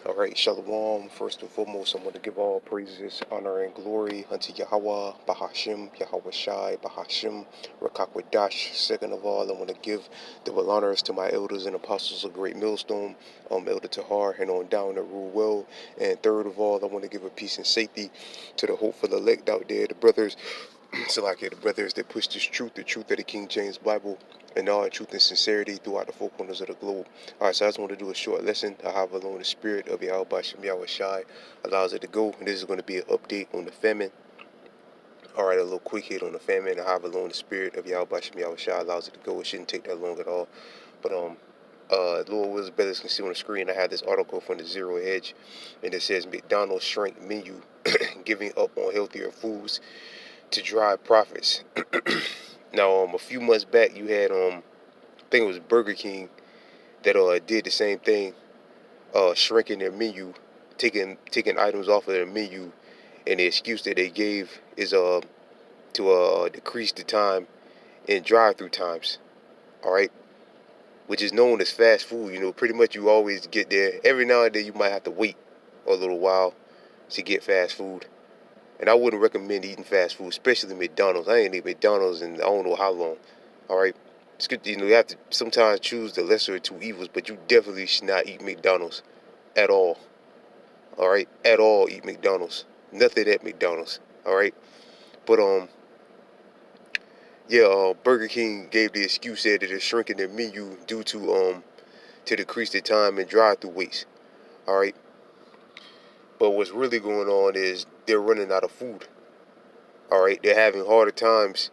All right, Shalom. First and foremost, I want to give all praises, honor, and glory unto Yahweh, Bahashim, Yahweh Shai, Bahashim, Rakakwadash. Second of all, I want to give double honors to my elders and apostles of Great Millstone, Elder Tahar, and on down that rule well. And third of all, I want to give a peace and safety to the hopeful elect out there, the brothers. So like the brothers that push this truth, the truth of the King James Bible, and all truth and sincerity throughout the four corners of the globe. All right, so I just want to do a short lesson. I have alone the spirit of Yahweh Shem Yahweh Shai allows it to go. And this is going to be an update on the famine. All right, a little quick hit on the famine. I have alone the spirit of Yahweh Shem Yahweh Shai allows it to go. It shouldn't take that long at all. But Lord Willis Brothers can see on the screen. I have this article from the Zero Hedge, and it says McDonald's shrink menu, giving up on healthier foods to drive profits. Now, a few months back, you had I think it was Burger King that did the same thing, shrinking their menu, taking items off of their menu, and the excuse that they gave is to decrease the time in drive-through times. All right, which is known as fast food. You know, pretty much you always get there. Every now and then you might have to wait a little while to get fast food. And I wouldn't recommend eating fast food, especially McDonald's. I ain't eaten McDonald's in I don't know how long. All right, it's good. You know, you have to sometimes choose the lesser of two evils, but you definitely should not eat McDonald's at all. All right, at all eat McDonald's. Nothing at McDonald's. All right, but yeah, Burger King gave the excuse said that they're shrinking their menu due to decrease the time and drive-through waits. All right, but what's really going on is they're running out of food. All right, they're having harder times.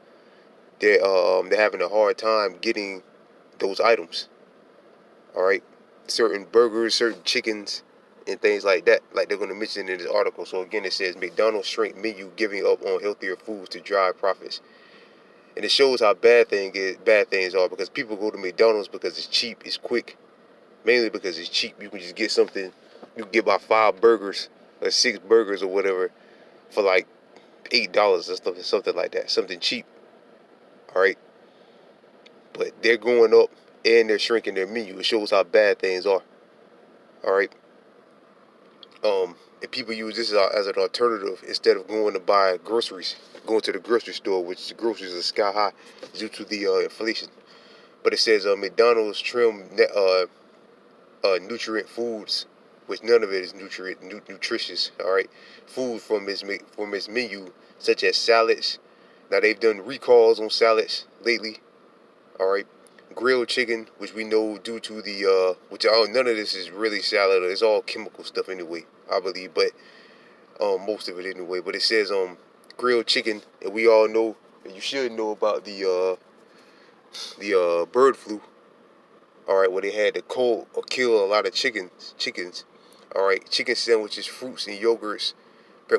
They're having a hard time getting those items. All right, certain burgers, certain chickens, and things like that. Like they're going to mention in this article. So again, it says McDonald's shrink menu, giving up on healthier foods to drive profits, and it shows how bad things are because people go to McDonald's because it's cheap, it's quick, mainly because it's cheap. You can just get something. You can get about 5 burgers or 6 burgers or whatever for like $8 or something like that. Something cheap. All right, but they're going up and they're shrinking their menu. It shows how bad things are. All right. And people use this as an alternative instead of going to buy groceries, going to the grocery store, which the groceries are sky high due to the inflation. But it says McDonald's trim nutrient foods, which none of it is nutritious. All right, food from its menu, such as salads. Now they've done recalls on salads lately. All right, grilled chicken, which we know due to the which none of this is really salad. It's all chemical stuff anyway, I believe, but most of it anyway. But it says grilled chicken, and we all know, and you should know about the bird flu. All right, where they had to cold or kill a lot of chickens. All right, chicken sandwiches, fruits, and yogurts.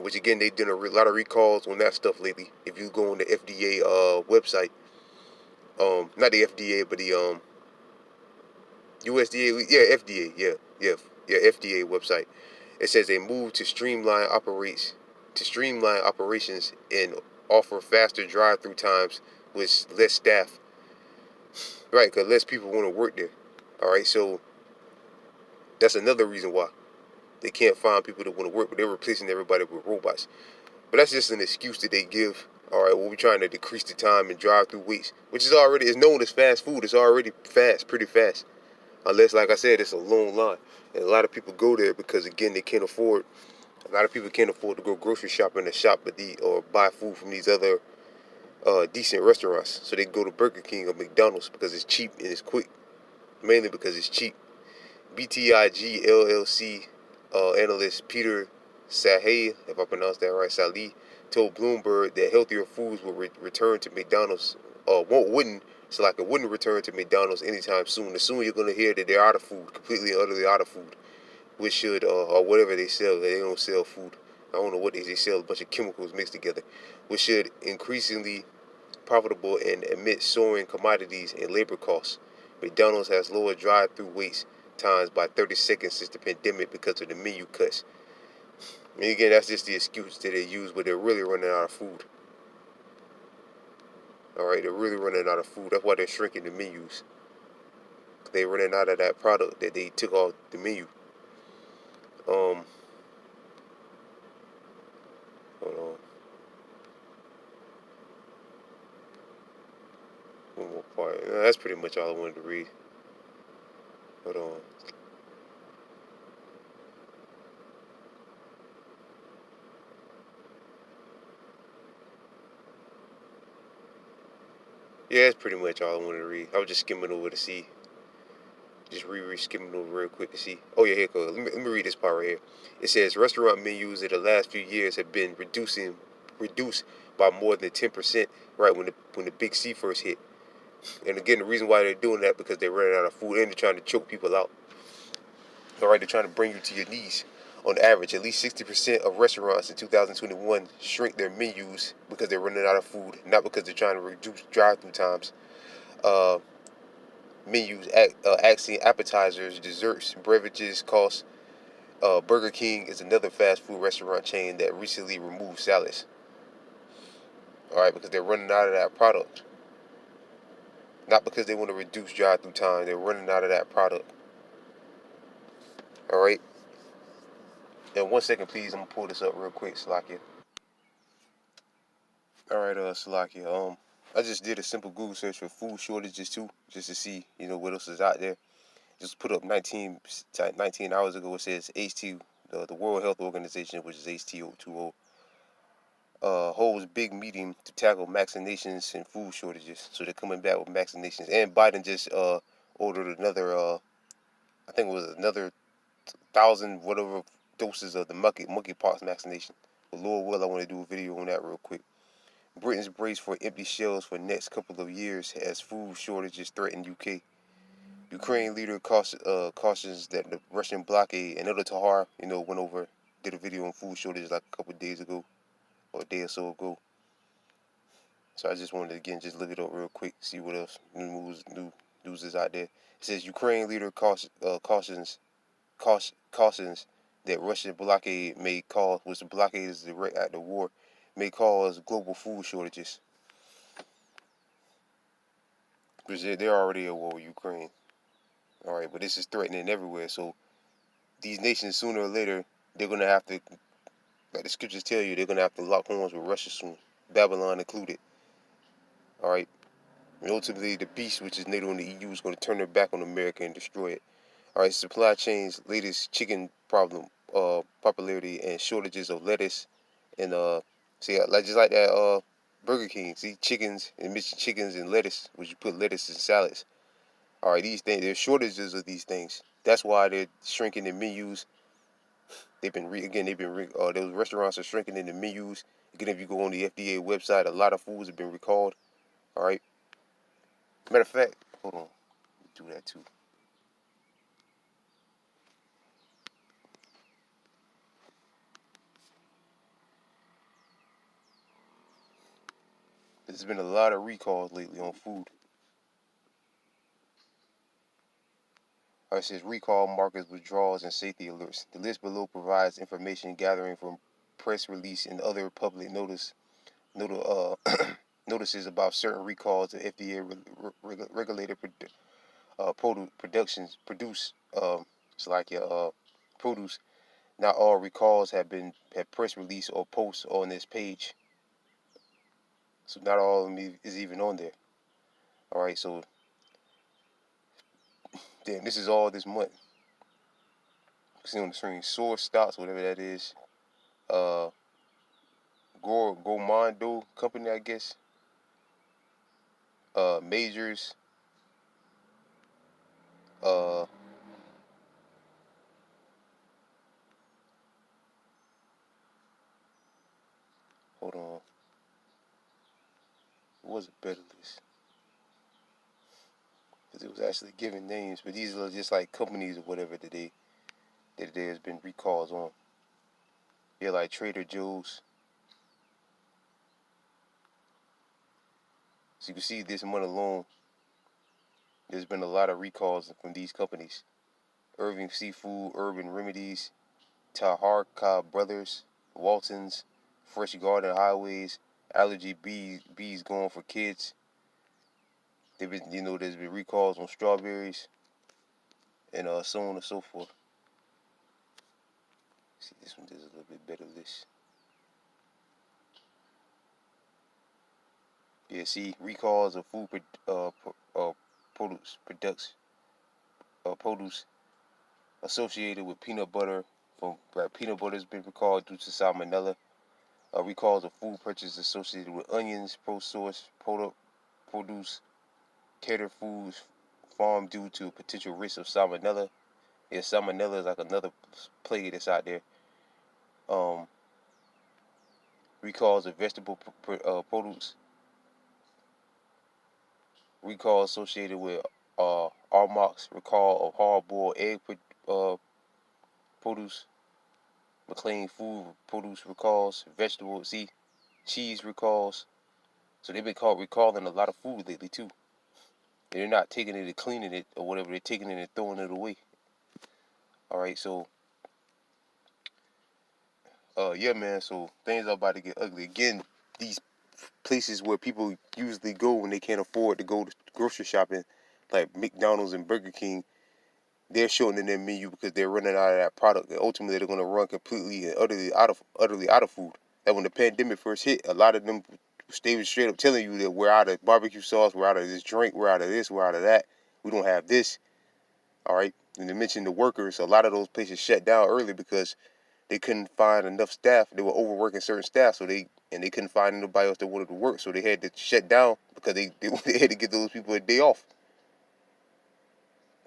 Which again, they did a lot of recalls on that stuff lately. If you go on the FDA website, not the FDA, but the USDA, yeah, FDA, yeah, FDA website. It says they move to streamline operations and offer faster drive-through times with less staff. Right, because less people want to work there. All right, so that's another reason why they can't find people that want to work, but they're replacing everybody with robots. But that's just an excuse that they give. All right, well, we're trying to decrease the time and drive-through waits, which is known as fast food. It's already fast, pretty fast. Unless, like I said, it's a long line. And a lot of people go there because, again, they can't afford. A lot of people can't afford to go grocery shopping and shop at or buy food from these other decent restaurants. So they go to Burger King or McDonald's because it's cheap and it's quick. Mainly because it's cheap. BTIG LLC analyst Peter Sahay, if I pronounced that right, Salih, told Bloomberg that healthier foods will return to McDonald's. It wouldn't return to McDonald's anytime soon. As soon as you're gonna hear that they're out of food, completely and utterly out of food, which should or whatever they sell. They don't sell food. I don't know what they sell. A bunch of chemicals mixed together, which should increasingly profitable and amid soaring commodities and labor costs. McDonald's has lowered drive-through wait times by 30 seconds since the pandemic because of the menu cuts. And again, that's just the excuse that they use, but they're really running out of food. All right, they're really running out of food. That's why they're shrinking the menus. They're running out of that product that they took off the menu. Um, hold on. One more part. That's pretty much all I wanted to read. Hold on. Yeah, that's pretty much all I wanted to read. I was just skimming over to see. Just skimming over real quick to see. Oh yeah, here it goes. Let me read this part right here. It says restaurant menus in the last few years have been reduced by more than 10%. Right when the big C first hit. And again, the reason why they're doing that because they're running out of food and they're trying to choke people out. All right, they're trying to bring you to your knees. On average, at least 60% of restaurants in 2021 shrink their menus because they're running out of food, not because they're trying to reduce drive-through times. Uh, Menus accent appetizers, desserts, beverages costs. Burger King is another fast food restaurant chain that recently removed salads. All right, because they're running out of that product. Not because they want to reduce drive-through time. They're running out of that product. All right. And 1 second, please. I'm gonna pull this up real quick, Salakia. All right, Salakia. I just did a simple Google search for food shortages too, just to see, what else is out there. Just put up 19 hours ago. It says HT, the World Health Organization, which is HTO20, holds big meeting to tackle vaccinations and food shortages. So they're coming back with vaccinations. And Biden just ordered another, I think it was another 1,000 whatever doses of the monkeypox vaccination. But Lord will, I want to do a video on that real quick. Britain's brace for empty shelves for next couple of years as food shortages threaten UK. Ukraine leader cautions that the Russian blockade, and Elder Tahar, went over, did a video on food shortages like a couple of days ago, or a day or so ago. So I just wanted to, again, just look it up real quick, see what else new news is out there. It says Ukraine leader cautions that Russian blockade may cause, which the blockade is the act of war, may cause global food shortages. Because they're already at war with Ukraine. All right, but this is threatening everywhere. So these nations, sooner or later, they're going to have to, like the scriptures tell you, they're going to have to lock horns with Russia soon, Babylon included. All right. And ultimately, the beast, which is NATO and the EU, is going to turn their back on America and destroy it. All right. Supply chains, latest chicken problem, popularity and shortages of lettuce, and see, like just like that, Burger King. See, chickens and mixing chickens and lettuce, which you put lettuce in salads. All right, these things, there's shortages of these things. That's why they're shrinking the menus. Those restaurants are shrinking in the menus. Again, if you go on the FDA website, a lot of foods have been recalled. All right. Matter of fact, hold on, do that too. There's been a lot of recalls lately on food. All right, it says recall markers, withdrawals, and safety alerts. The list below provides information gathering from press release and other public notices about certain recalls of FDA regulated it's like produce. Not all recalls have press release or posts on this page, so not all of them is even on there. All right, so then this is all this month. See on the screen, source stocks, whatever that is. Uh, Gourmando company, I guess. Majors. Uh, hold on. It was a better list because it was actually giving names, but these are just like companies or whatever that there's been recalls on. Yeah, like Trader Joe's. So you can see this month alone, there's been a lot of recalls from these companies. Irving Seafood, Urban Remedies, Taharka Brothers, Waltons, Fresh Garden Highways, Allergy Bees Going for Kids. They've been, there's been recalls on strawberries and so on and so forth. See, this one does a little bit better list. Yeah, see, recalls of food produce associated with peanut butter from peanut butter has been recalled due to salmonella. Recalls of food purchases associated with onions, produce, catered foods farmed due to potential risk of salmonella. Yeah, salmonella is like another plague that's out there. Recalls of vegetable produce. Recall associated with Armox. Recall of hard-boiled egg produce. McLean food produce recalls. Vegetable, see, cheese recalls. So they've been recalling a lot of food lately too. They're not taking it and cleaning it or whatever. They're taking it and throwing it away. All right, so yeah, man. So things are about to get ugly again. These places where people usually go when they can't afford to go to grocery shopping, like McDonald's and Burger King, they're showing in their menu because they're running out of that product. And ultimately, they're going to run completely and utterly out of food. That when the pandemic first hit, a lot of them they were straight up telling you that we're out of barbecue sauce, we're out of this drink, we're out of this, we're out of that. We don't have this. All right. And they mentioned the workers. A lot of those places shut down early because they couldn't find enough staff. They were overworking certain staff, so they couldn't find anybody else that wanted to work. So they had to shut down because they had to give those people a day off.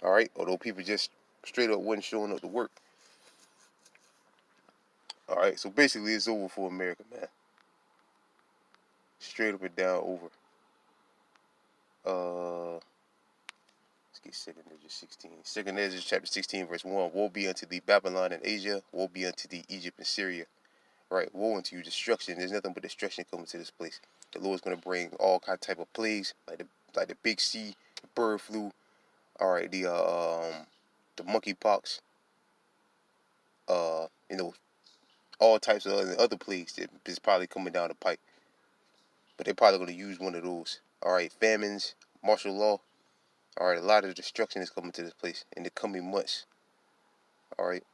All right. Although people just straight up wasn't showing up to work. All right, so basically it's over for America, man. Straight up and down over. Let's get 2nd Ezra 16. 2nd Ezra chapter 16, verse 1. Woe be unto thee, Babylon and Asia. Woe be unto thee, Egypt and Syria. Right, woe unto you, destruction. There's nothing but destruction coming to this place. The Lord's gonna bring all type of plagues, like the big C, the bird flu. All right, the monkeypox. You know, all types of other plagues that is probably coming down the pipe. But they're probably gonna use one of those. All right, famines, martial law. All right, a lot of destruction is coming to this place in the coming months. All right.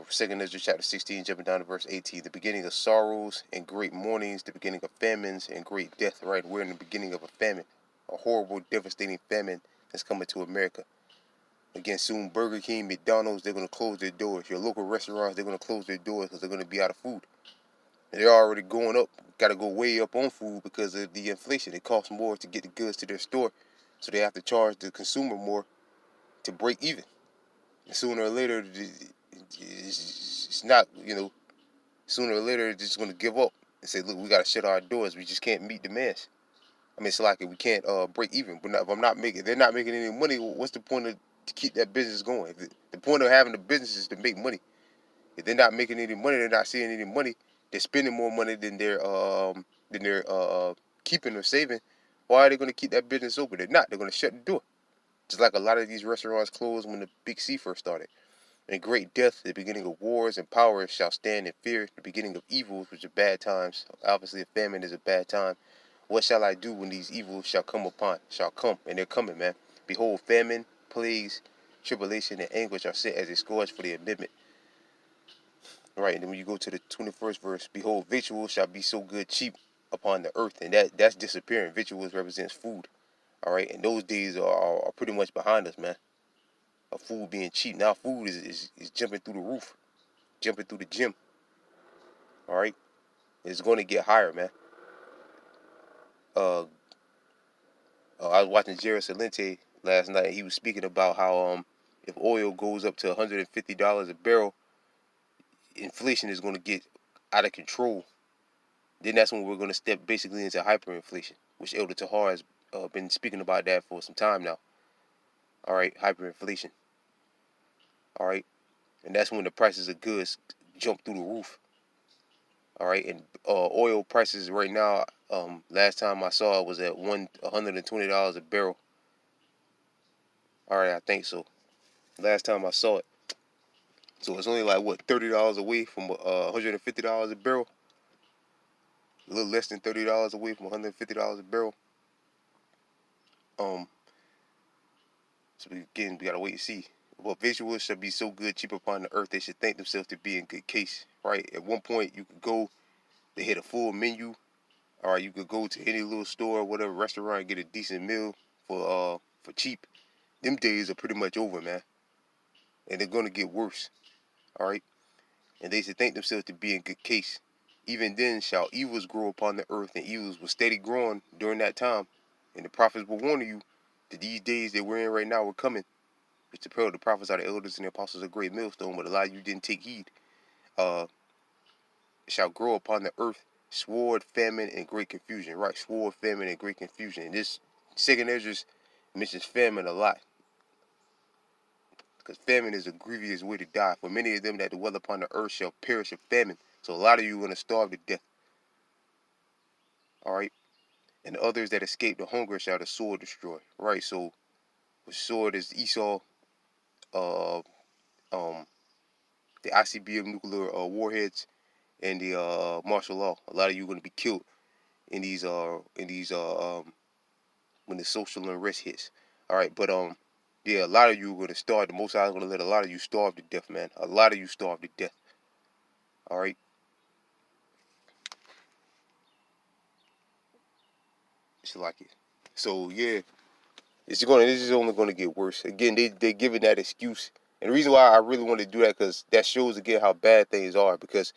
2nd Ezra chapter 16, jumping down to verse 18. The beginning of sorrows and great mournings, the beginning of famines and great death. Right, we're in the beginning of a famine, a horrible, devastating famine that's coming to America. Again, soon Burger King, McDonald's, they're going to close their doors. Your local restaurants, they're going to close their doors because they're going to be out of food. They're already going up, got to go way up on food because of the inflation. It costs more to get the goods to their store, so they have to charge the consumer more to break even. And sooner or later, it's not, sooner or later, they're just going to give up and say, look, we got to shut our doors. We just can't meet demands. I mean, it's like we can't break even. But if they're not making any money, what's the point to keep that business going? The point of having the business is to make money. If they're not making any money, they're not seeing any money. They're spending more money than they're keeping or saving. Why are they going to keep that business open? They're not. They're going to shut the door. Just like a lot of these restaurants closed when the Big C first started. And great death, the beginning of wars and powers shall stand in fear, the beginning of evils, which are bad times. Obviously, a famine is a bad time. What shall I do when these evils shall come, and they're coming, man. Behold, famine, plagues, tribulation, and anguish are set as a scourge for the amendment. Right, and then when you go to the 21st verse, behold, victuals shall be so good cheap upon the earth, and that's disappearing. Victuals represents food. All right, and those days are pretty much behind us, man. Of food being cheap. Now food is jumping through the roof, jumping through the gym. All right, it's going to get higher, man. Uh, I was watching Jerry Salente last night. He was speaking about how if oil goes up to $150 a barrel, inflation is going to get out of control. Then that's when we're going to step basically into hyperinflation, which Elder Tahar has been speaking about that for some time now. All right, hyperinflation. All right, and that's when the prices of goods jump through the roof. All right, and oil prices right now, last time I saw it was at $120 a barrel. All right, I think so. Last time I saw it, so it's only like what $30 away from $150 a barrel. A little less than $30 away from $150 a barrel. Um, So again, we gotta wait and see. Well, visuals shall be so good, cheap upon the earth, they should think themselves to be in good case, right? At one point, you could go, they had a full menu. All right, you could go to any little store, whatever restaurant, and get a decent meal for cheap. Them days are pretty much over, man, and they're gonna get worse. All right, and they should think themselves to be in good case. Even then shall evils grow upon the earth, and evils will steady growing during that time. And the prophets will warn you that these days that we're in right now are coming. Which the prophets are the elders and the apostles of great millstone, but a lot of you didn't take heed. Uh, shall grow upon the earth sword, famine, and great confusion. Right, sword, famine, and great confusion. And this second Ezra mentions famine a lot, because famine is a grievous way to die. For many of them that dwell upon the earth shall perish of famine. So a lot of you are going to starve to death. All right, and the others that escape the hunger shall the sword destroy. Right, so the sword is Esau, uh, the ICBM nuclear warheads, and the martial law. A lot of you are going to be killed in these when the social unrest hits. All right, but yeah, a lot of you are going to starve. The Most High is going to let a lot of you starve to death, man. A lot of you starve to death. All right, it's like it. So yeah, this is only going to get worse. Again, they're giving that excuse, and the reason why I really want to do that because that shows again how bad things are. Because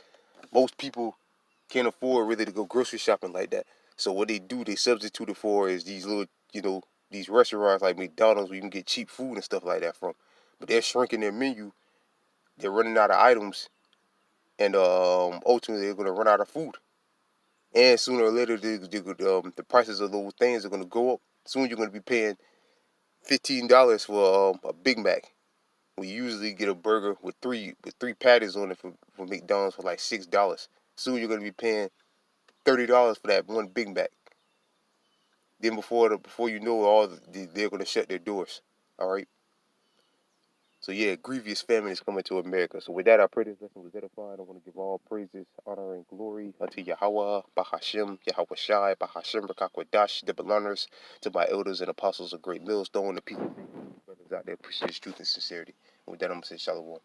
most people can't afford really to go grocery shopping like that. So what they do, they substitute it for is these little, these restaurants like McDonald's where you can get cheap food and stuff like that from. But they're shrinking their menu. They're running out of items, and ultimately they're gonna run out of food. And sooner or later, the prices of those things are gonna go up. Soon you're gonna be paying $15 for a Big Mac. We usually get a burger with three patties on it for McDonald's for like $6. Soon you're gonna be paying $30 for that one Big Mac. Then before you know it, they're gonna shut their doors. All right. So yeah, grievous famine is coming to America. So with that, I pray this lesson was edifying. I want to give all praises, honor, and glory unto Yahweh, Bahashim, Yahweh Shai, Bahashim, Rakakwadash, the belongers, to my elders and apostles of great millstone, the people brothers out there pushing this truth and sincerity. And with that, I'm gonna say Shalom.